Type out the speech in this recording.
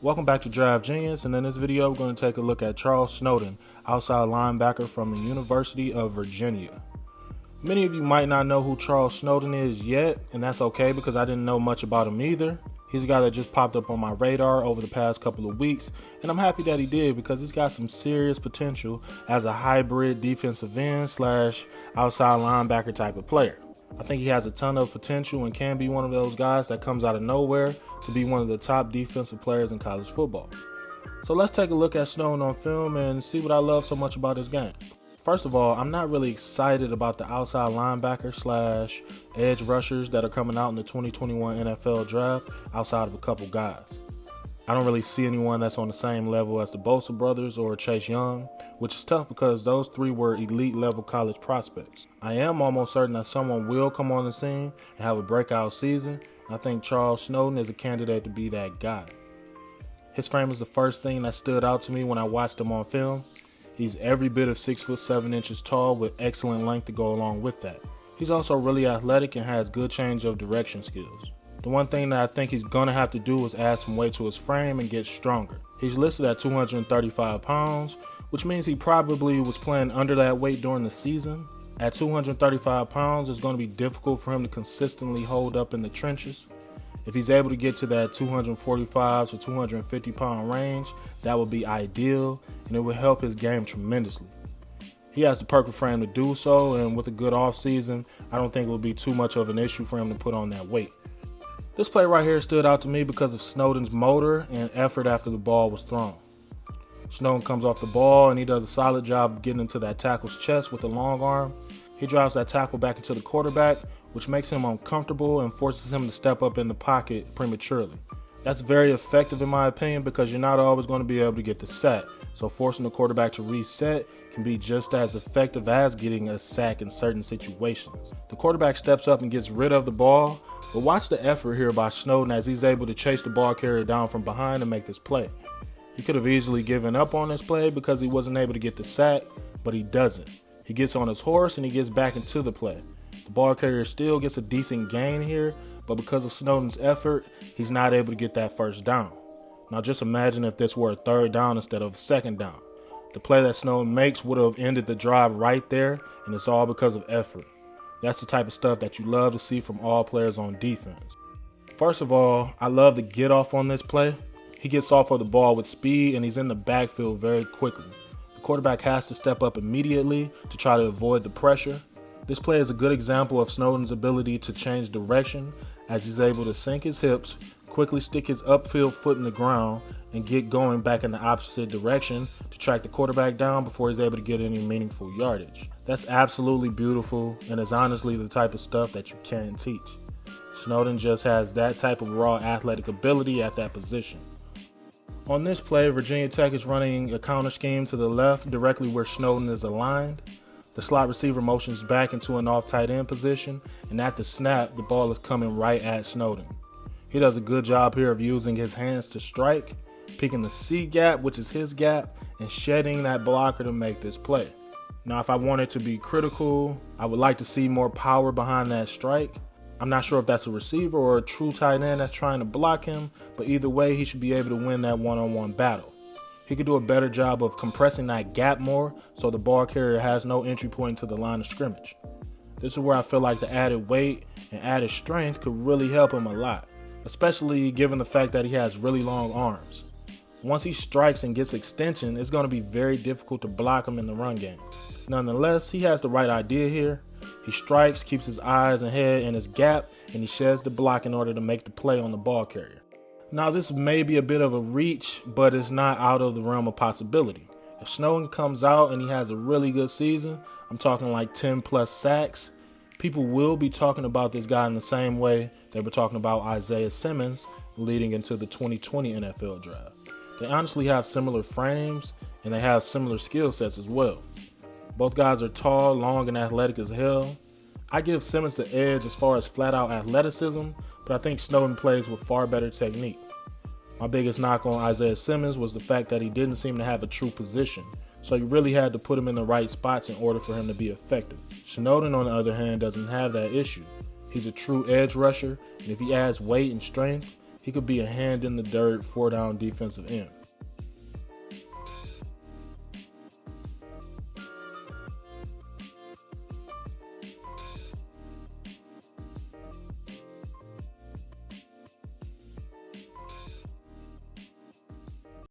Welcome back to Draft Genius, and in this video we're going to take a look at Charles Snowden, outside linebacker from the University of Virginia. Many of you might not know who Charles Snowden is yet, and that's okay because I didn't know much about him either. He's a guy that just popped up on my radar over the past couple of weeks, and I'm happy that he did because he's got some serious potential as a hybrid defensive end slash outside linebacker type of player. I think he has a ton of potential and can be one of those guys that comes out of nowhere to be one of the top defensive players in college football. So let's take a look at Snowden on film and see what I love so much about his game. First of all, I'm not really excited about the outside linebacker slash edge rushers that are coming out in the 2021 NFL draft outside of a couple guys. I don't really see anyone that's on the same level as the Bosa brothers or Chase Young, which is tough because those three were elite level college prospects. I am almost certain that someone will come on the scene and have a breakout season. I think Charles Snowden is a candidate to be that guy. His frame is the first thing that stood out to me when I watched him on film. He's every bit of 6'7" tall with excellent length to go along with that. He's also really athletic and has good change of direction skills. The one thing that I think he's going to have to do is add some weight to his frame and get stronger. He's listed at 235 pounds, which means he probably was playing under that weight during the season. At 235 pounds, it's going to be difficult for him to consistently hold up in the trenches. If he's able to get to that 245 to 250 pound range, that would be ideal, and it would help his game tremendously. He has the perfect frame to do so, and with a good offseason, I don't think it would be too much of an issue for him to put on that weight. This play right here stood out to me because of Snowden's motor and effort after the ball was thrown. Snowden comes off the ball and he does a solid job of getting into that tackle's chest with a long arm. He drives that tackle back into the quarterback, which makes him uncomfortable and forces him to step up in the pocket prematurely. That's very effective in my opinion because you're not always going to be able to get the sack, so forcing the quarterback to reset can be just as effective as getting a sack in certain situations. The quarterback steps up and gets rid of the ball, but watch the effort here by Snowden as he's able to chase the ball carrier down from behind and make this play. He could have easily given up on this play because he wasn't able to get the sack, but he doesn't. He gets on his horse and he gets back into the play. The ball carrier still gets a decent gain here, but because of Snowden's effort, he's not able to get that first down. Now just imagine if this were a third down instead of a second down. The play that Snowden makes would have ended the drive right there, and it's all because of effort. That's the type of stuff that you love to see from all players on defense. First of all, I love the get off on this play. He gets off of the ball with speed and he's in the backfield very quickly. The quarterback has to step up immediately to try to avoid the pressure. This play is a good example of Snowden's ability to change direction as he's able to sink his hips, quickly stick his upfield foot in the ground, and get going back in the opposite direction to track the quarterback down before he's able to get any meaningful yardage. That's absolutely beautiful and is honestly the type of stuff that you can't teach. Snowden just has that type of raw athletic ability at that position. On this play, Virginia Tech is running a counter scheme to the left directly where Snowden is aligned. The slot receiver motions back into an off tight end position, and at the snap, the ball is coming right at Snowden. He does a good job here of using his hands to strike, picking the C gap, which is his gap, and shedding that blocker to make this play. Now, if I wanted to be critical, I would like to see more power behind that strike. I'm not sure if that's a receiver or a true tight end that's trying to block him, but either way, he should be able to win that one-on-one battle. He could do a better job of compressing that gap more so the ball carrier has no entry point to the line of scrimmage. This is where I feel like the added weight and added strength could really help him a lot, especially given the fact that he has really long arms. Once he strikes and gets extension, it's going to be very difficult to block him in the run game. Nonetheless, he has the right idea here. He strikes, keeps his eyes and head in his gap, and he sheds the block in order to make the play on the ball carrier. Now, this may be a bit of a reach, but it's not out of the realm of possibility. If Snowden comes out and he has a really good season, I'm talking like 10 plus sacks, people will be talking about this guy in the same way they were talking about Isaiah Simmons leading into the 2020 NFL draft. They honestly have similar frames and they have similar skill sets as well. Both guys are tall, long, and athletic as hell. I give Simmons the edge as far as flat-out athleticism, but I think Snowden plays with far better technique. My biggest knock on Isaiah Simmons was the fact that he didn't seem to have a true position, so you really had to put him in the right spots in order for him to be effective. Snowden, on the other hand, doesn't have that issue. He's a true edge rusher, and if he adds weight and strength, He could be a hand in the dirt, 4-down defensive end.